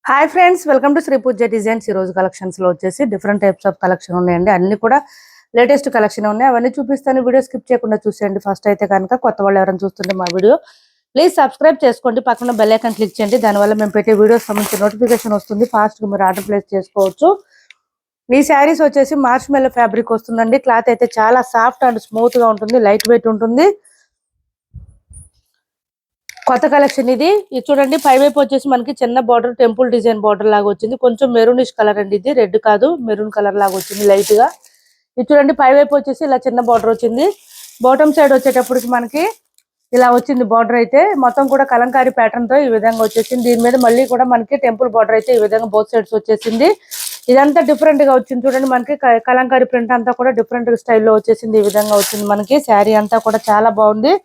Hi friends, welcome to Sri Pooja designs. ఈ రోజు collections లో వచ్చేసి డిఫరెంట్ టైప్స్ ఆఫ్ కలెక్షన్ ఉన్నాయండి. అన్ని కూడా లేటెస్ట్ కలెక్షన్ ఉన్నాయి. అవన్నీ చూపిస్తాను. వీడియో స్కిప్ చేయకుండా చూసేయండి. ఫస్ట్ అయితే కనుక కొత్త వాళ్ళు ఎవరైనా చూస్తుంటే మా వీడియో ప్లీజ్ సబ్స్క్రైబ్ చేసుకోండి. పక్కన బెల్ ఐకాన్ క్లిక్ చేయండి. దానివల్ల మేము పెట్టే వీడియోస్ సంబంధించి నోటిఫికేషన్ వస్తుంది. ఫాస్ట్ గా మీరు ఆర్డర్ ప్లేస్ చేసుకోవచ్చు. ఈ శారీస్ వచ్చేసి మార్చ్ మెల్లో ఫ్యాబ్రిక్ వస్తుందండి. క్లాత్ అయితే చాలా సాఫ్ట్ అండ్ స్మూత్ గా ఉంటుంది. లైట్ వెయిట్ ఉంటుంది. కొత్త కలెక్షన్ ఇది చూడండి. పై వైపు వచ్చేసి మనకి చిన్న బార్డర్, టెంపుల్ డిజైన్ బార్డర్ లాగా వచ్చింది. కొంచెం మెరూనిష్ కలర్ అండి. ఇది రెడ్ కాదు, మెరూన్ కలర్ లాగా వచ్చింది లైట్ గా. ఇది చూడండి, పై వైపు వచ్చేసి ఇలా చిన్న బార్డర్ వచ్చింది. బాటమ్ సైడ్ వచ్చేటప్పటికి మనకి ఇలా వచ్చింది బార్డర్. అయితే మొత్తం కూడా కలంకారీ ప్యాటర్న్ తో ఈ విధంగా వచ్చేసింది. దీని మీద మళ్ళీ కూడా మనకి టెంపుల్ బార్డర్ అయితే ఈ విధంగా బోత్ సైడ్స్ వచ్చేసింది. ఇదంతా డిఫరెంట్ గా వచ్చింది. చూడండి, మనకి కలంకారీ ప్రింట్ అంతా కూడా డిఫరెంట్ స్టైల్లో వచ్చేసింది. ఈ విధంగా వచ్చింది మనకి. శారీ అంతా కూడా చాలా బాగుంది.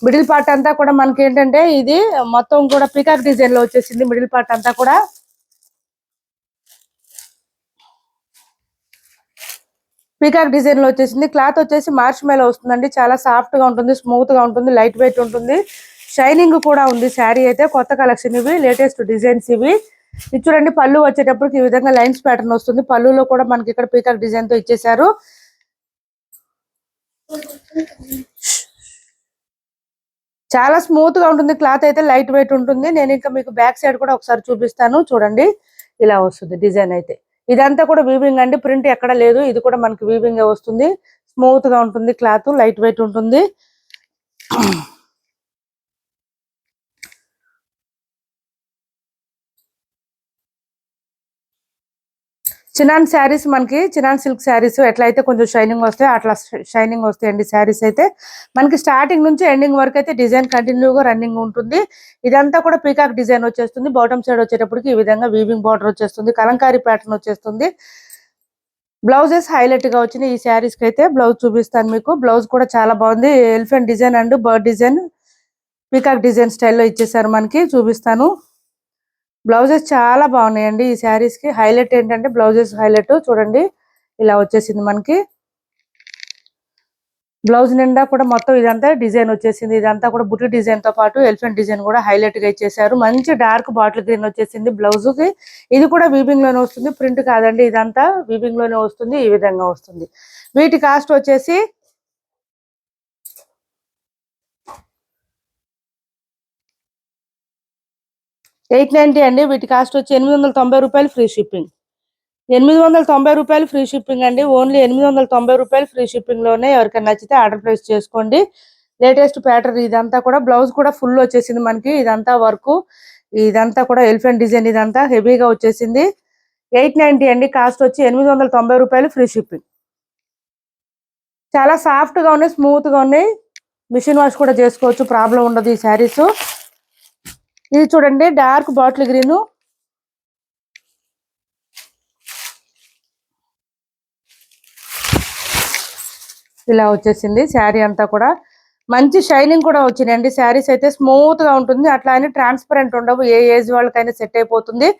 మిడిల్ పార్ట్ అంతా కూడా మనకి ఏంటంటే ఇది మొత్తం కూడా పీకాక్ డిజైన్ లో వచ్చేసింది. మిడిల్ పార్ట్ అంతా కూడా పీకాక్ డిజైన్ లో వచ్చేసింది. క్లాత్ వచ్చేసి మార్చ్ మేలో వస్తుందండి. చాలా సాఫ్ట్ గా ఉంటుంది, స్మూత్ గా ఉంటుంది, లైట్ వెయిట్ ఉంటుంది, షైనింగ్ కూడా ఉంది. శారీ అయితే కొత్త కలెక్షన్, ఇవి లేటెస్ట్ డిజైన్స్ ఇవి. ఇది చూడండి, పళ్ళు వచ్చేటప్పటికి ఈ విధంగా లైన్స్ ప్యాటర్న్ వస్తుంది. పళ్ళులో కూడా మనకి ఇక్కడ పీకాక్ డిజైన్ తో ఇచ్చేసారు. చాలా స్మూత్ గా ఉంటుంది. క్లాత్ అయితే లైట్ వెయిట్ ఉంటుంది. నేను ఇంకా మీకు బ్యాక్ సైడ్ కూడా ఒకసారి చూపిస్తాను. చూడండి, ఇలా వస్తుంది డిజైన్ అయితే. ఇదంతా కూడా వీవింగ్ అండి. ప్రింట్ ఎక్కడ లేదు. ఇది కూడా మనకి వీవింగ్ వస్తుంది. స్మూత్ గా ఉంటుంది. క్లాత్ లైట్ వెయిట్ ఉంటుంది. చినాన్ శారీస్, మనకి చినాన్ సిల్క్ శారీస్ ఎట్లయితే కొంచెం షైనింగ్ వస్తాయి అట్లా షైనింగ్ వస్తాయండి. శారీస్ అయితే మనకి స్టార్టింగ్ నుంచి ఎండింగ్ వరకు అయితే డిజైన్ కంటిన్యూగా రన్నింగ్ ఉంటుంది. ఇదంతా కూడా పీకాక్ డిజైన్ వచ్చేస్తుంది. బాటమ్ సైడ్ వచ్చేటప్పటికి ఈ విధంగా వీవింగ్ బార్డర్ వచ్చేస్తుంది. కలంకారీ ప్యాటర్న్ వచ్చేస్తుంది. బ్లౌజెస్ హైలైట్ గా వచ్చినాయి. ఈ శారీస్ కి అయితే బ్లౌజ్ చూపిస్తాను మీకు. బ్లౌజ్ కూడా చాలా బాగుంది. Elephant design and bird design, peacock design స్టైల్లో ఇచ్చేసారు మనకి. చూపిస్తాను. బ్లౌజెస్ చాలా బాగున్నాయండి ఈ శారీస్ కి. హైలైట్ ఏంటంటే బ్లౌజెస్ హైలైట్. చూడండి, ఇలా వచ్చేసింది మనకి. బ్లౌజ్ నిండా కూడా మొత్తం ఇదంతా డిజైన్ వచ్చేసింది. ఇదంతా కూడా బుట్టి డిజైన్ తో పాటు ఎలిఫెంట్ డిజైన్ కూడా హైలైట్ గా ఇచ్చేసారు. మంచి డార్క్ బాటిల్ గ్రీన్ వచ్చేసింది బ్లౌజ్ కి. ఇది కూడా వీవింగ్ లోనే వస్తుంది, ప్రింట్ కాదండి. ఇదంతా వీవింగ్ లోనే వస్తుంది. ఈ విధంగా వస్తుంది. వీటి కాస్ట్ వచ్చేసి 890 అండి. వీటి కాస్ట్ వచ్చి 890 రూపాయలు ఫ్రీ షిప్పింగ్. 890 రూపాయలు ఫ్రీ షిప్పింగ్ అండి. ఓన్లీ 890 రూపాయలు ఫ్రీ షిప్పింగ్ లోనే. ఎవరికైనా నచ్చితే ఆర్డర్ ప్లేస్ చేసుకోండి. లేటెస్ట్ ప్యాటర్న్ ఇదంతా కూడా. బ్లౌజ్ కూడా ఫుల్ వచ్చేసింది మనకి. ఇదంతా వర్క్, ఇదంతా కూడా ఎలిఫెంట్ డిజైన్, ఇదంతా హెవీగా వచ్చేసింది. 890 అండి. కాస్ట్ వచ్చి 890 రూపాయలు ఫ్రీ షిప్పింగ్. చాలా సాఫ్ట్ గా ఉన్నాయి, స్మూత్ గా ఉన్నాయి. మిషన్ వాష్ కూడా చేసుకోవచ్చు, ప్రాబ్లం ఉండదు ఈ శారీస్. ఇది చూడండి, డార్క్ బాటిల్ గ్రీన్, ఇలా వచ్చేసింది. శారీ అంతా కూడా మంచి షైనింగ్ కూడా వచ్చినాయండి. శారీస్ అయితే స్మూత్ గా ఉంటుంది. అట్లా అని ట్రాన్స్పరెంట్ ఉండవు. ఏ ఏజ్ వాళ్ళకైనా సెట్ అయిపోతుంది.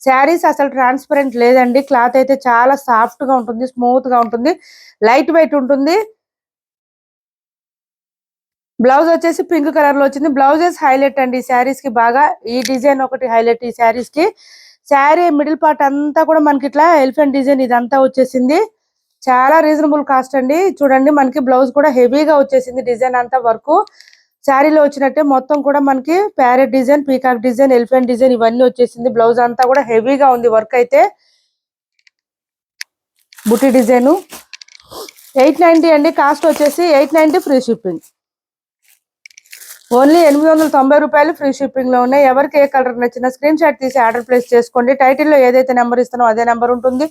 శారీస్ అసలు ట్రాన్స్పరెంట్ లేదండి. క్లాత్ అయితే చాలా సాఫ్ట్ గా ఉంటుంది, స్మూత్ గా ఉంటుంది, లైట్ వెయిట్ ఉంటుంది. బ్లౌజ్ వచ్చేసి పింక్ కలర్ లో వచ్చింది. బ్లౌజెస్ హైలైట్ అండి ఈ శారీస్ కి బాగా. ఈ డిజైన్ ఒకటి హైలైట్ ఈ శారీస్ కి. శారీ మిడిల్ పార్ట్ అంతా కూడా మనకి ఇట్లా ఎలిఫెంట్ డిజైన్ ఇదంతా వచ్చేసింది. చాలా రీజనబుల్ కాస్ట్ అండి. చూడండి, మనకి బ్లౌజ్ కూడా హెవీగా వచ్చేసింది. డిజైన్ అంతా వర్క్ శారీలో వచ్చినట్టే మొత్తం కూడా మనకి parrot design, peacock design, elephant design ఇవన్నీ వచ్చేసింది. బ్లౌజ్ అంతా కూడా హెవీగా ఉంది వర్క్ అయితే. బుట్టి డిజైన్ 890 అండి. కాస్ట్ వచ్చేసి 890 ఫ్రీ షిప్పింగ్. ఓన్లీ 890 రూపాయలు ఫ్రీ షిప్పింగ్ లో ఉన్నాయి. ఎవరికి ఏ కలర్ నచ్చినా స్క్రీన్ షాట్ తీసి ఆర్డర్ ప్లేస్ చేసుకోండి. టైటిల్ లో ఏదైతే నెంబర్ ఇస్తానో అదే నెంబర్ ఉంటుంది.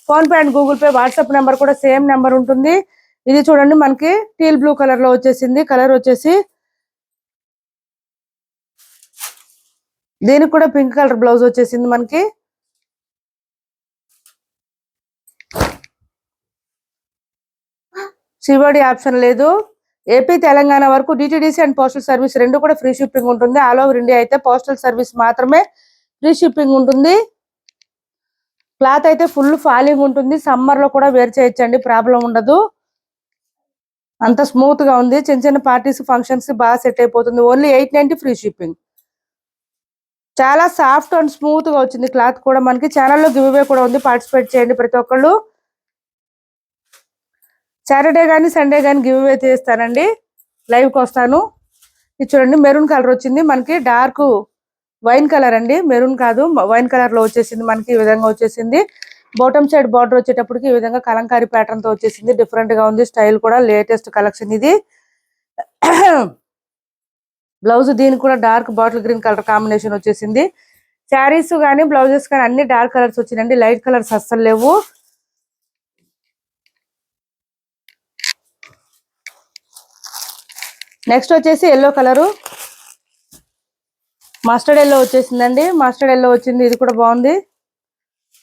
Phone pay and Google pay, WhatsApp number కూడా సేమ్ నెంబర్ ఉంటుంది. ఇది చూడండి, మనకి టీల్ బ్లూ కలర్ లో వచ్చేసింది. కలర్ వచ్చేసి దీనికి కూడా పింక్ కలర్ బ్లౌజ్ వచ్చేసింది మనకి. సివోడి ఆప్షన్ లేదు. ఏపీ తెలంగాణ వరకు డిటిడిసి అండ్ పోస్టల్ సర్వీస్ రెండు కూడా ఫ్రీ షిప్పింగ్ ఉంటుంది. ఆల్ ఓవర్ ఇండియా అయితే పోస్టల్ సర్వీస్ మాత్రమే ఫ్రీ షిప్పింగ్ ఉంటుంది. క్లాత్ అయితే ఫుల్ ఫాలింగ్ ఉంటుంది. సమ్మర్ లో కూడా వేర్ చేయొచ్చండి, ప్రాబ్లం ఉండదు. అంత స్మూత్ గా ఉంది. చిన్న చిన్న పార్టీస్, ఫంక్షన్స్ బాగా సెట్ అయిపోతుంది. Only 890 free shipping. చాలా సాఫ్ట్ అండ్ స్మూత్ గా వచ్చింది క్లాత్ కూడా. మనకి ఛానల్లో గివ్ అవే కూడా ఉంది, పార్టిసిపేట్ చేయండి ప్రతి ఒక్కళ్ళు. సాటర్డే కానీ సండే కానీ గివ్ అవే చేస్తానండి, లైవ్ కి వస్తాను. ఇది చూడండి మెరూన్ కలర్ వచ్చింది మనకి, డార్క్ వైన్ కలర్ అండి, మెరూన్ కాదు వైన్ కలర్ లో వచ్చేసింది మనకి. ఈ విధంగా వచ్చేసింది. బాటమ్ సైడ్ బార్డర్ వచ్చేటప్పటికి ఈ విధంగా కలంకారీ ప్యాటర్న్ తో వచ్చేసింది. డిఫరెంట్ గా ఉంది, స్టైల్ కూడా లేటెస్ట్ కలెక్షన్ ఇది. బ్లౌజ్ దీనికి కూడా dark bottle green colour combination వచ్చేసింది. శారీస్ కానీ బ్లౌజెస్ కానీ అన్ని డార్క్ కలర్స్ వచ్చిందండి, లైట్ కలర్స్ అస్సలు లేవు. నెక్స్ట్ వచ్చేసి ఎల్లో కలరు, మస్టర్డ్ ఎల్లో వచ్చేసిందండి. మస్టర్డ్ ఎల్లో వచ్చింది, ఇది కూడా బాగుంది.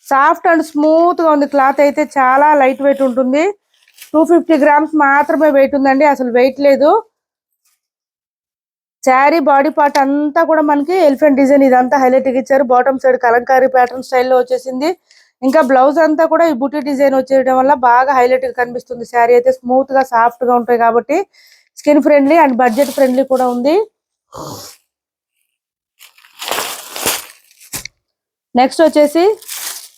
సాఫ్ట్ అండ్ స్మూత్ గా ఉంది క్లాత్ అయితే, చాలా లైట్ వెయిట్ ఉంటుంది. 250 గ్రామ్స్ మాత్రమే వెయిట్ ఉందండి, అసలు వెయిట్ లేదు. శారీ బాడీ పార్ట్ అంతా కూడా మనకి ఎలిఫెంట్ డిజైన్ ఇదంతా హైలైట్ ఇచ్చారు. బాటమ్ సైడ్ కలంకారీ ప్యాటర్న్ స్టైల్లో వచ్చేసింది. ఇంకా బ్లౌజ్ అంతా కూడా ఈ బుటీ డిజైన్ వచ్చేయడం వల్ల బాగా హైలైట్ గా కనిపిస్తుంది. శారీ అయితే స్మూత్ గా సాఫ్ట్ గా ఉంటాయి కాబట్టి skin friendly and budget friendly కూడా ఉంది. నెక్స్ట్ వచ్చేసి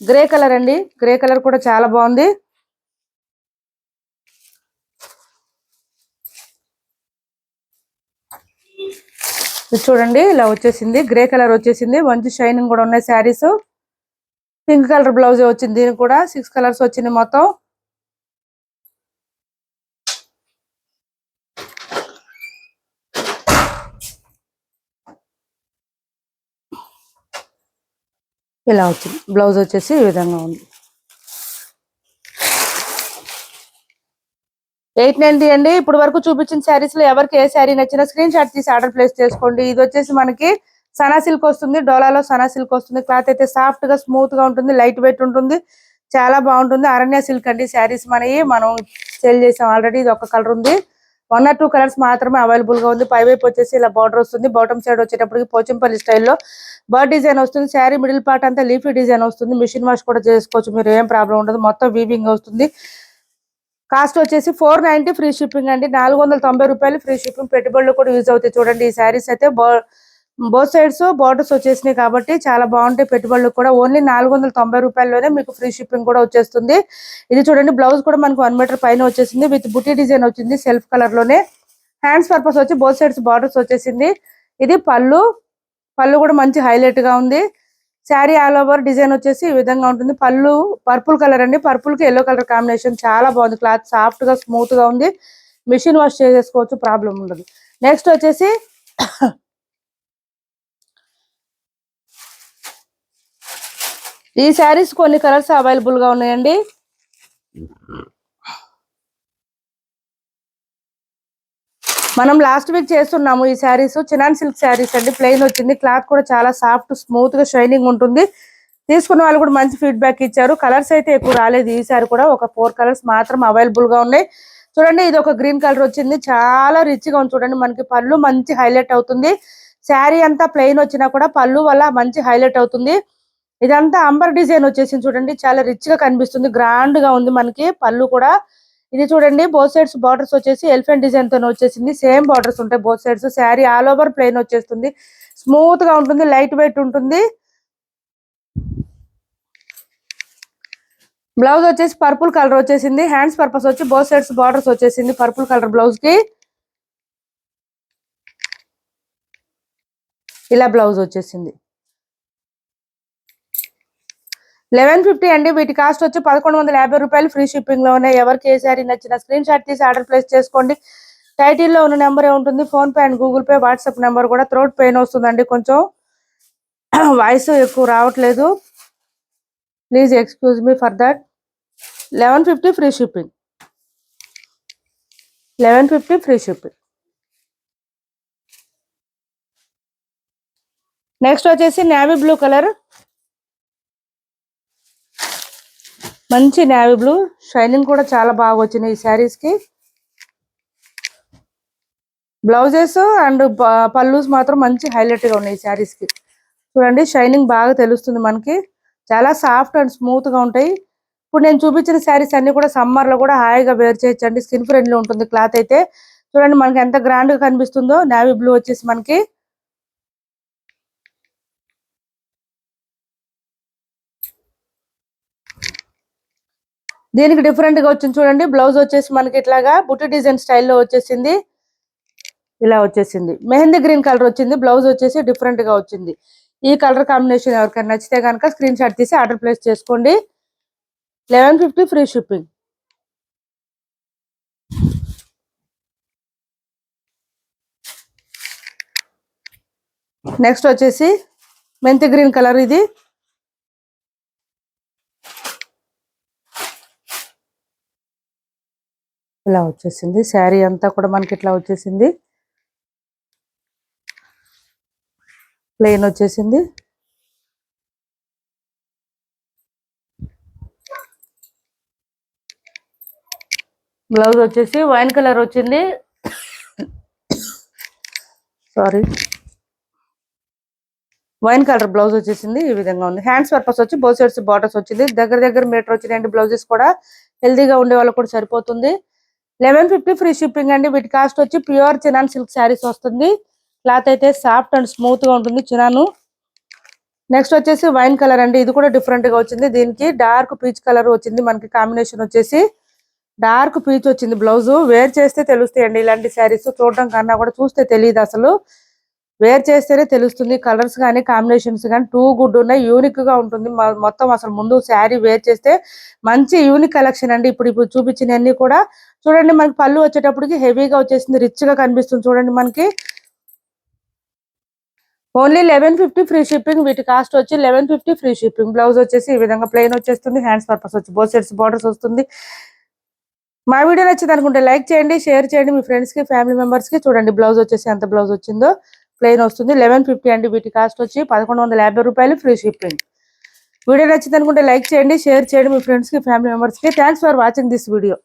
గ్రే కలర్ అండి, గ్రే కలర్ కూడా చాలా బాగుంది. చూడండి ఇలా వచ్చేసింది, గ్రే కలర్ వచ్చేసింది. మంచి షైనింగ్ కూడా ఉన్నాయి శారీస్. పింక్ కలర్ బ్లౌజ్ వచ్చింది, దీనికి కూడా 6 కలర్స్ వచ్చింది మొత్తం. ఇలా వచ్చింది బ్లౌజ్ వచ్చేసి ఈ విధంగా ఉంది. 890 అండి. ఇప్పుడు వరకు చూపించిన శారీస్ లో ఎవరికి ఏ శారీ నచ్చినా స్క్రీన్ షాట్ తీసి ఆర్డర్ ప్లేస్ చేసుకోండి. ఇది వచ్చేసి మనకి సనా సిల్క్ వస్తుంది, డోలాలో సనా సిల్క్ వస్తుంది. క్లాత్ అయితే సాఫ్ట్ గా స్మూత్ గా ఉంటుంది, లైట్ వెయిట్ ఉంటుంది, చాలా బాగుంటుంది. అరణ్య సిల్క్ అండి శారీస్ మనవి, మనం సేల్ చేసాం ఆల్రెడీ. ఇది ఒక కలర్ ఉంది, 1 or 2 కలర్స్ మాత్రమే అవైలబుల్ గా ఉంది. పై వైపు వచ్చేసి ఇలా బార్డర్ వస్తుంది, బాటమ్ సైడ్ వచ్చేటప్పటికి పోచంపల్లి స్టైల్లో బర్డ్ డిజైన్ వస్తుంది. శారీ మిడిల్ పార్ట్ అంతా లీఫీ డిజైన్ వస్తుంది. మిషన్ వాష్ కూడా చేసుకోవచ్చు, మీరు ఏం ప్రాబ్లం ఉండదు. మొత్తం వీవింగ్ వస్తుంది. కాస్ట్ వచ్చేసి 490 ఫ్రీ షిప్పింగ్ అండి. 490 రూపాయలు ఫ్రీ షిప్పింగ్. పెట్టుబడులు కూడా యూజ్ అవుతాయి. చూడండి ఈ శారీస్ అయితే బోత్ సైడ్స్ బార్డర్స్ వచ్చేసినాయి కాబట్టి చాలా బాగుంటాయి. పెట్టుబడులు కూడా ఓన్లీ 490 రూపాయల్లోనే మీకు ఫ్రీ షిప్పింగ్ కూడా వచ్చేస్తుంది. ఇది చూడండి బ్లౌజ్ కూడా మనకు 1 మీటర్ పైన వచ్చేసింది, విత్ బుటీ డిజైన్ వచ్చింది సెల్ఫ్ కలర్ లోనే. హ్యాండ్స్ పర్పస్ వచ్చి బోత్ సైడ్స్ బార్డర్స్ వచ్చేసింది. ఇది పళ్ళు, పళ్ళు కూడా మంచి హైలైట్ గా ఉంది. శారీ ఆల్ ఓవర్ డిజైన్ వచ్చేసి ఈ విధంగా ఉంటుంది. పళ్ళు పర్పుల్ కలర్ అండి, పర్పుల్ కి ఎల్లో కలర్ కాంబినేషన్ చాలా బాగుంది. క్లాత్ సాఫ్ట్ గా స్మూత్ గా ఉంది, మిషన్ వాష్ చేసేసుకోవచ్చు, ప్రాబ్లం ఉండదు. నెక్స్ట్ వచ్చేసి ఈ శారీస్ కొన్ని కలర్స్ అవైలబుల్ గా ఉన్నాయండి. మనం లాస్ట్ వీక్ చేస్తున్నాము ఈ శారీస్, చినాన్ సిల్క్ శారీస్ అండి. ప్లెయిన్ వచ్చింది, క్లాత్ కూడా చాలా సాఫ్ట్ స్మూత్ గా షైనింగ్ ఉంటుంది. తీసుకున్న వాళ్ళు కూడా మంచి ఫీడ్బ్యాక్ ఇచ్చారు. కలర్స్ అయితే ఎక్కువ రాలేదు ఈసారి కూడా, ఒక 4 కలర్స్ మాత్రం అవైలబుల్ గా ఉన్నాయి. చూడండి ఇది ఒక గ్రీన్ కలర్ వచ్చింది, చాలా రిచ్ గా ఉంది. చూడండి మనకి పళ్ళు మంచి హైలైట్ అవుతుంది. శారీ అంతా ప్లెయిన్ వచ్చినా కూడా పళ్ళు వల్ల మంచి హైలైట్ అవుతుంది. ఇదంతా అంబర్ డిజైన్ వచ్చేసింది, చూడండి చాలా రిచ్ గా కనిపిస్తుంది, గ్రాండ్ గా ఉంది మనకి పళ్ళు కూడా. ఇది చూడండి బోత్ సైడ్స్ బార్డర్స్ వచ్చేసి ఎలిఫెంట్ డిజైన్ తో వచ్చేసింది. సేమ్ బార్డర్స్ ఉంటాయి both sides. Sari all over plain వచ్చేస్తుంది, స్మూత్ గా ఉంటుంది, లైట్ వెయిట్ ఉంటుంది. బ్లౌజ్ వచ్చేసి పర్పుల్ కలర్ వచ్చేసింది. హ్యాండ్స్ పర్పస్ వచ్చి బోత్ సైడ్స్ బార్డర్స్ వచ్చేసింది పర్పుల్ కలర్ బ్లౌజ్ కి. ఇలా బ్లౌజ్ వచ్చేసింది. 1150 అండి. వీటి కాస్ట్ వచ్చి 1150 రూపాయలు ఫ్రీ షిప్పింగ్ లో ఉన్నాయి. ఎవరికి ఏ శారీ నచ్చినా స్క్రీన్ షాట్ తీసి ఆర్డర్ ప్లేస్ చేసుకోండి. టైటిల్లో ఉన్న నెంబర్ ఉంటుంది, phone pay and Google pay, WhatsApp number కూడా. థ్రోట్ పెయిన్ వస్తుందండి కొంచెం, వాయిస్ ఎక్కువ రావట్లేదు, please excuse me for that. 1150 free shipping, 1150 free shipping. Next వచ్చేసి నేవీ బ్లూ కలర్, మంచి నేవీ బ్లూ, షైనింగ్ కూడా చాలా బాగా వచ్చినాయి ఈ శారీస్ కి. బ్లౌజెస్ అండ్ పల్లూస్ మాత్రం మంచి హైలైట్ గా ఉన్నాయి ఈ శారీస్ కి. చూడండి షైనింగ్ బాగా తెలుస్తుంది మనకి, చాలా సాఫ్ట్ అండ్ స్మూత్ గా ఉంటాయి. ఇప్పుడు నేను చూపించిన శారీస్ అన్ని కూడా సమ్మర్ లో కూడా హాయిగా వేర్ చేయొచ్చండి, స్కిన్ ఫ్రెండ్లీ ఉంటుంది క్లాత్ అయితే. చూడండి మనకి ఎంత గ్రాండ్ గా కనిపిస్తుందో. నేవీ బ్లూ వచ్చేసి మనకి దీనికి డిఫరెంట్ గా వచ్చింది చూడండి. బ్లౌజ్ వచ్చేసి మనకి ఇట్లాగా బుట్టి డిజైన్ స్టైల్లో వచ్చేసింది. ఇలా వచ్చేసింది. మెహందీ గ్రీన్ కలర్ వచ్చింది. బ్లౌజ్ వచ్చేసి డిఫరెంట్ గా వచ్చింది. ఈ కలర్ కాంబినేషన్ ఎవరికైనా నచ్చితే కనుక స్క్రీన్ షాట్ తీసి ఆర్డర్ ప్లేస్ చేసుకోండి. 1150 ఫ్రీ షిప్పింగ్. నెక్స్ట్ వచ్చేసి మెంతి గ్రీన్ కలర్. ఇది ఇలా వచ్చేసింది. శారీ అంతా కూడా మనకి ఇట్లా వచ్చేసింది. ప్లెయిన్ వచ్చేసింది. బ్లౌజ్ వచ్చేసి వైన్ కలర్ వచ్చింది. సారీ, వైన్ కలర్ బ్లౌజ్ వచ్చేసింది. ఈ విధంగా ఉంది. హ్యాండ్స్ పర్పస్ వచ్చి బోత్ సైడ్స్ బార్డర్స్ వచ్చింది. దగ్గర దగ్గర మీటర్ వచ్చినాయండి. బ్లౌజెస్ కూడా హెల్దీగా ఉండే వాళ్ళకి కూడా సరిపోతుంది. 1150 ఫ్రీ షిప్పింగ్ అండి. వీటి కాస్ట్ వచ్చి ప్యూర్ చినాన్ సిల్క్ శారీస్ వస్తుంది. క్లాత్ అయితే సాఫ్ట్ అండ్ స్మూత్ గా ఉంటుంది చినాను. నెక్స్ట్ వచ్చేసి వైన్ కలర్ అండి. ఇది కూడా డిఫరెంట్ గా వచ్చింది. దీనికి డార్క్ పీచ్ కలర్ వచ్చింది. మనకి కాంబినేషన్ వచ్చేసి డార్క్ పీచ్ వచ్చింది. బ్లౌజ్ వేర్ చేస్తే తెలుస్తాయండి ఇలాంటి శారీస్. చూడటం కన్నా కూడా చూస్తే తెలియదు, అసలు వేర్ చేస్తేనే తెలుస్తుంది. కలర్స్ కానీ కాంబినేషన్స్ కానీ టూ గుడ్ ఉన్నాయి. యూనిక్ గా ఉంటుంది మొత్తం. అసలు ముందు శారీ వేర్ చేస్తే మంచి యూనిక్ కలెక్షన్ అండి. ఇప్పుడు చూపించినవన్నీ కూడా చూడండి. మనకి పళ్ళు వచ్చేటప్పటికి హెవీగా వచ్చేసింది. రిచ్ గా కనిపిస్తుంది చూడండి. మనకి ఓన్లీ 1150 ఫ్రీ షిప్పింగ్. వీటి కాస్ట్ వచ్చి 1150 ఫ్రీ షిప్పింగ్. బ్లౌజ్ వచ్చేసి ఈ విధంగా ప్లెయిన్ వచ్చేస్తుంది. హ్యాండ్స్ పర్పస్ వచ్చి బోత్ సైడ్స్ బార్డర్స్ వస్తుంది. మా వీడియో నచ్చింది అనుకుంటే లైక్ చేయండి, షేర్ చేయండి మీ ఫ్రెండ్స్ కి, ఫ్యామిలీ మెంబర్స్ కి. చూడండి బ్లౌజ్ వచ్చేసి ఎంత బ్లౌజ్ వచ్చిందో. ప్లెయిన్ వస్తుంది. 1150 అండి. వీటి కాస్ట్ వచ్చి 1150 రూపాయలు ఫ్రీ షిప్పింగ్. వీడియో నచ్చింది అనుకుంటే లైక్ చేయండి, షేర్ చేయండి మీ ఫ్రెండ్స్ కి, ఫ్యామిలీ మెంబర్స్ కి. Thanks for watching this video.